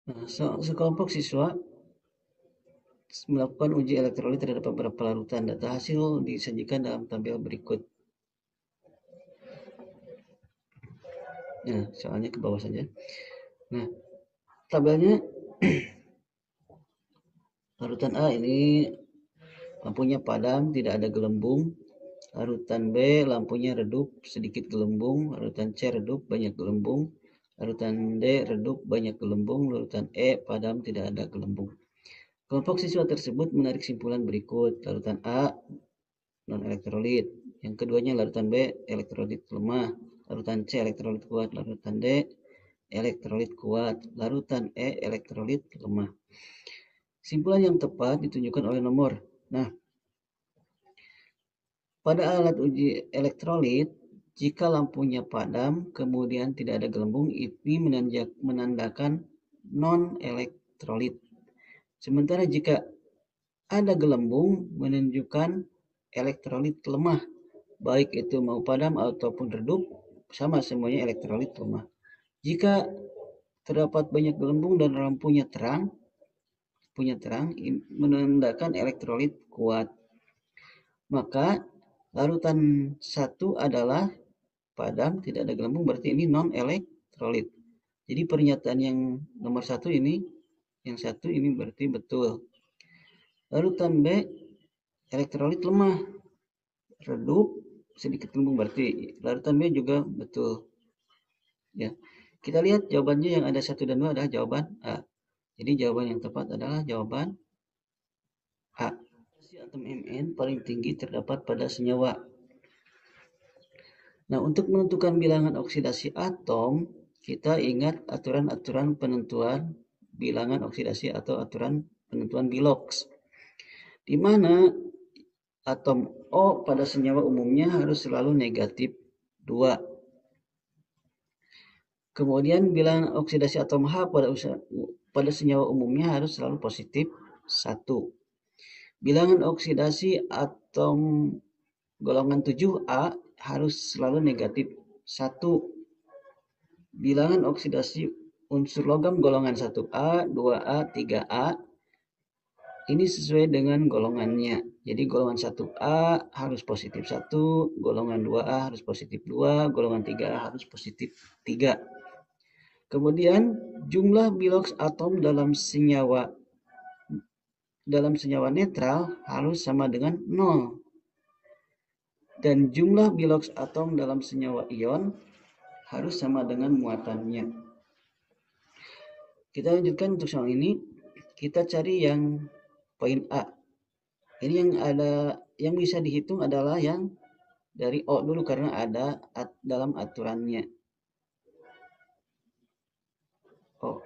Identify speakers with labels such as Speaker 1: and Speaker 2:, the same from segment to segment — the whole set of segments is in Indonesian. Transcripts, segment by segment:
Speaker 1: Nah, sekelompok siswa melakukan uji elektrolit terhadap beberapa larutan. Data hasil disajikan dalam tabel berikut. Nah, soalnya ke bawah saja. Nah, tabelnya larutan A ini lampunya padam, tidak ada gelembung. Larutan B lampunya redup, sedikit gelembung. Larutan C redup, banyak gelembung. Larutan D redup, banyak gelembung. Larutan E padam, tidak ada gelembung. Kelompok siswa tersebut menarik simpulan berikut. Larutan A non-elektrolit. Yang keduanya larutan B elektrolit lemah. Larutan C elektrolit kuat. Larutan D elektrolit kuat. Larutan E elektrolit lemah. Simpulan yang tepat ditunjukkan oleh nomor. Nah, pada alat uji elektrolit, jika lampunya padam kemudian tidak ada gelembung, ini menandakan non-elektrolit. Sementara jika ada gelembung menunjukkan elektrolit lemah, baik itu mau padam ataupun redup, sama semuanya elektrolit lemah. Jika terdapat banyak gelembung dan lampunya terang, menandakan elektrolit kuat. Maka larutan 1 adalah padam, tidak ada gelembung, berarti ini non elektrolit. Jadi pernyataan yang nomor 1 ini, yang satu ini berarti betul. Larutan B elektrolit lemah, redup, sedikit gelembung, berarti larutan B juga betul. Ya, kita lihat jawabannya yang ada 1 dan 2 adalah jawaban A. Jadi jawaban yang tepat adalah jawaban A. Atom Mn paling tinggi terdapat pada senyawa. Nah, untuk menentukan bilangan oksidasi atom, kita ingat aturan-aturan penentuan bilangan oksidasi atau aturan penentuan Bilox, di mana atom O pada senyawa umumnya harus selalu negatif 2. Kemudian bilangan oksidasi atom H pada senyawa umumnya harus selalu positif 1. Bilangan oksidasi atom golongan 7A harus selalu negatif 1. Bilangan oksidasi unsur logam golongan 1A, 2A, 3A ini sesuai dengan golongannya. Jadi golongan 1A harus positif 1, golongan 2A harus positif 2, golongan 3A harus positif 3. Kemudian jumlah bilox atom dalam senyawa netral harus sama dengan 0. Dan jumlah bilox atom dalam senyawa ion harus sama dengan muatannya. Kita lanjutkan untuk soal ini. Kita cari yang poin A. Ini yang bisa dihitung adalah yang dari O dulu karena ada dalam aturannya. O.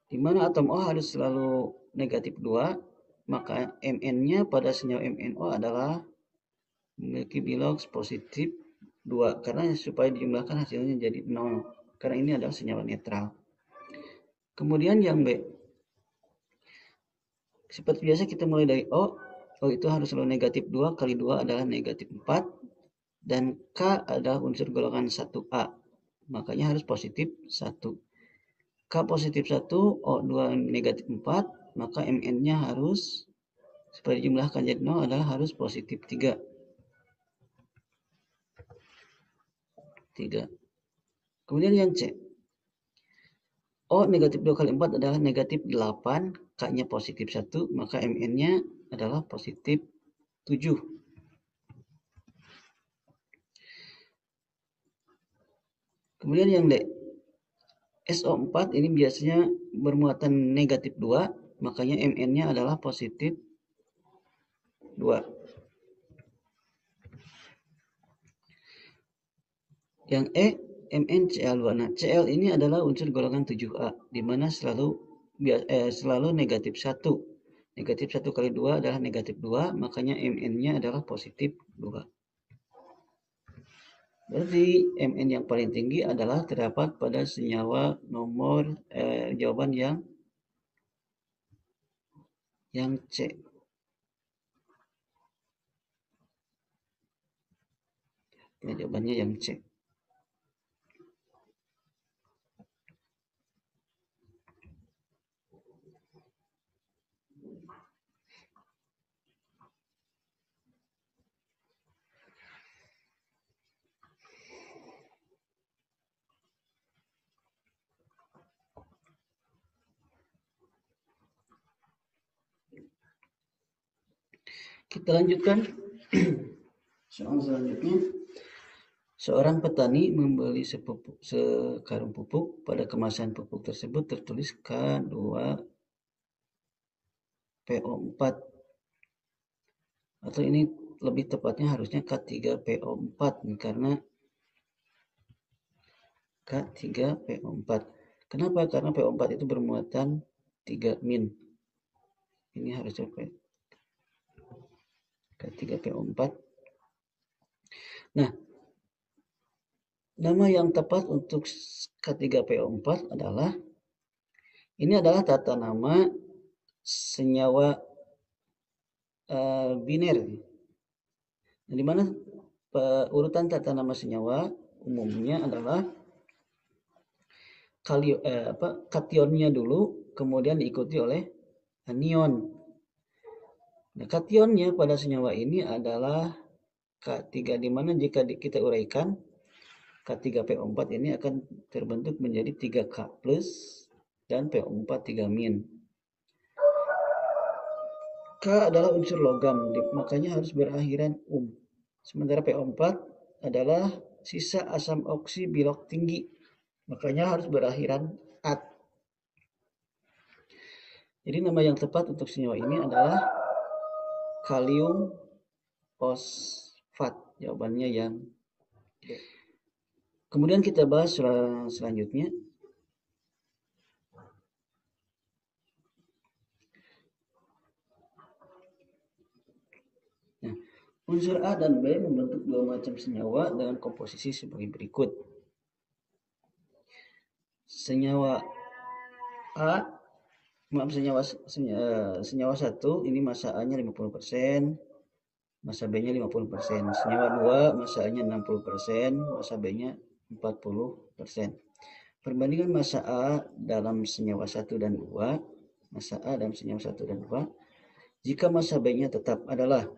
Speaker 1: Di mana atom O harus selalu negatif 2, maka Mn-nya pada senyawa MnO adalah memiliki bilox positif 2 karena supaya dijumlahkan hasilnya jadi 0 karena ini adalah senyawa netral. Kemudian yang B. Seperti biasa kita mulai dari O. O itu harus selalu negatif 2 kali 2 adalah negatif 4 dan K adalah unsur golongan 1A. Makanya harus positif 1. K positif 1, O2 negatif 4, maka Mn-nya harus supaya dijumlahkan jadi 0 adalah harus positif 3. 3. Kemudian yang C. O negatif 2 kali 4 adalah negatif 8, K-nya positif 1, maka Mn-nya adalah positif 7. Kemudian yang D. SO4 ini biasanya bermuatan negatif 2, makanya Mn-nya adalah positif 2. Yang E, MnCl2. Nah, Cl ini adalah unsur golongan 7A, di mana selalu negatif 1. Negatif 1 kali 2 adalah negatif 2, makanya Mn-nya adalah positif 2. Berarti Mn yang paling tinggi adalah terdapat pada senyawa nomor jawaban yang C. Ya, jawabannya yang C. Kita lanjutkan soal selanjutnya. Seorang petani membeli sekarung pupuk. Pada kemasan pupuk tersebut tertulis K2PO4, atau ini lebih tepatnya harusnya K3PO4 karena K3PO4. Kenapa? Karena PO4 itu bermuatan 3-. Ini harusnya K3PO4. Nah, nama yang tepat untuk K3PO4 adalah, ini adalah tata nama senyawa biner. Nah, di mana urutan tata nama senyawa umumnya adalah kationnya dulu, kemudian diikuti oleh anion. Nah, kationnya pada senyawa ini adalah K3, di mana jika kita uraikan K3PO4 ini akan terbentuk menjadi 3K plus dan PO4 3-. K adalah unsur logam, makanya harus berakhiran Sementara PO4 adalah sisa asam oksibilok tinggi, makanya harus berakhiran at. Jadi nama yang tepat untuk senyawa ini adalah kalium fosfat. Jawabannya yang D. Kemudian kita bahas selanjutnya. Nah, unsur A dan B membentuk dua macam senyawa dengan komposisi sebagai berikut. Senyawa senyawa 1 ini massa A-nya 50%, massa B-nya 50%. Senyawa 2 massa A-nya 60%, massa B-nya 40%. Perbandingan massa A dalam senyawa 1 dan 2, massa A dalam senyawa 1 dan 2, jika massa B-nya tetap adalah,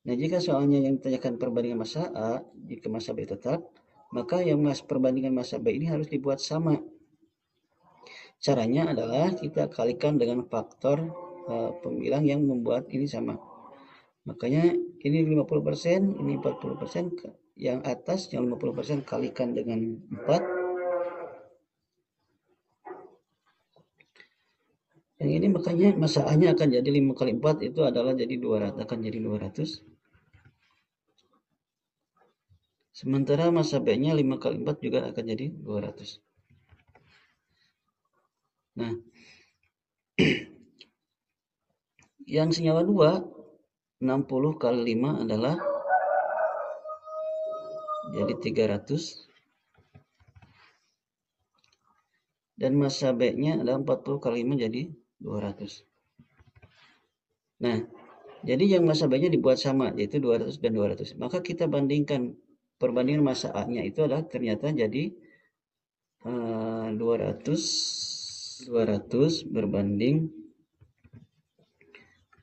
Speaker 1: nah jika soalnya yang ditanyakan perbandingan massa A, jika massa B tetap, maka yang perbandingan massa B ini harus dibuat sama. Caranya adalah kita kalikan dengan faktor pembilang yang membuat ini sama. Makanya ini 50%, ini 40%, yang atas yang 50% kalikan dengan 4. Yang ini makanya massa A-nya akan jadi 5 kali 4 itu adalah jadi 200, akan jadi 200. Sementara massa B-nya 5 kali 4 juga akan jadi 200. Nah, yang senyawa 2, 60 kali 5 adalah jadi 300. Dan massa B-nya adalah 40 kali 5 jadi 200. Nah, jadi yang massa B-nya dibuat sama, yaitu 200 dan 200. Maka kita bandingkan, perbandingan massa A-nya itu adalah ternyata jadi 200 berbanding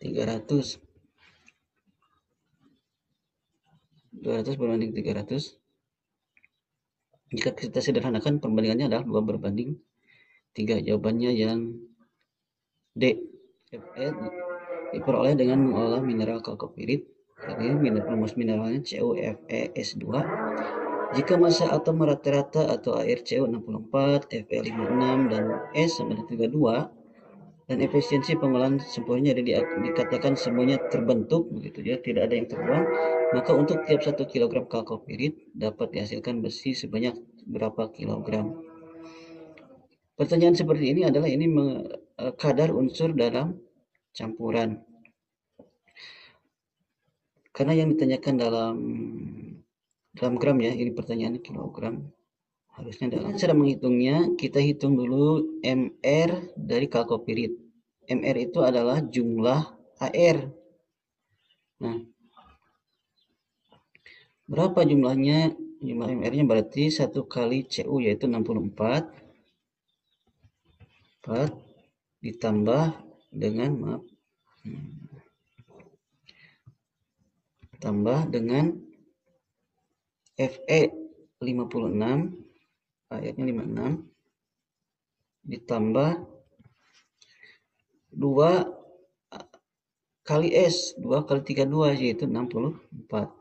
Speaker 1: 300. 200 berbanding 300. Jika kita sederhanakan, perbandingannya adalah 2 berbanding 3. Jawabannya yang D. Fe diperoleh dengan mengolah mineral kalkopirit. Jadi rumus mineralnya CuFeS2. Jika massa atom rata-rata atau ArCu 64, Fe 56 dan S sama dengan 32, dan efisiensi pengolahan sempurna dikatakan semuanya terbentuk begitu ya, tidak ada yang terbuang, maka untuk tiap 1 kg kalkopirit dapat dihasilkan besi sebanyak berapa kilogram. Pertanyaan seperti ini adalah kadar unsur dalam campuran. Karena yang ditanyakan dalam gram ya, ini pertanyaan kilogram. Harusnya dalam cara menghitungnya, kita hitung dulu Mr dari kalkopirit. Mr itu adalah jumlah Ar. Nah, berapa jumlahnya? Jumlah Mr-nya berarti 1 kali Cu yaitu 64. 4 ditambah dengan tambah dengan Fe 56, Ar-nya 56 ditambah 2 kali S, 2 kali 32 yaitu 64.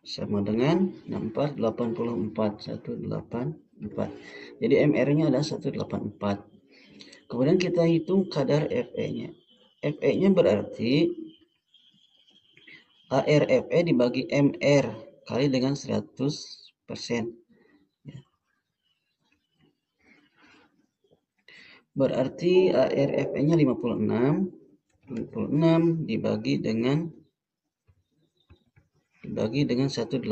Speaker 1: Sama dengan 64, 84, 184. Jadi MR-nya adalah 184. Kemudian kita hitung kadar Fe-nya. Fe-nya berarti ARFE dibagi MR kali dengan 100%. Berarti ARFE-nya 56. 56 dibagi dengan 184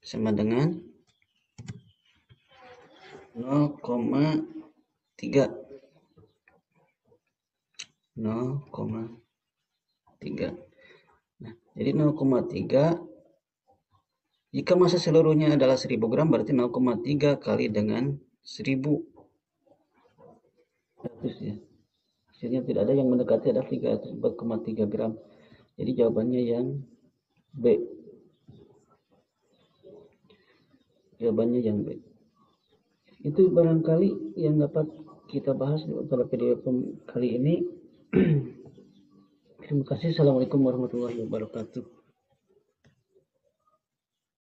Speaker 1: sama dengan 0,3. 0,3. Nah, jadi 0,3 jika massa seluruhnya adalah 1000 gram berarti 0,3 kali dengan 1000 ya. Hasilnya tidak ada yang mendekati, ada 3,3 gram. Jadi jawabannya yang B. Jawabannya yang B. Itu barangkali yang dapat kita bahas pada video kali ini. Terima kasih. Assalamualaikum warahmatullahi wabarakatuh.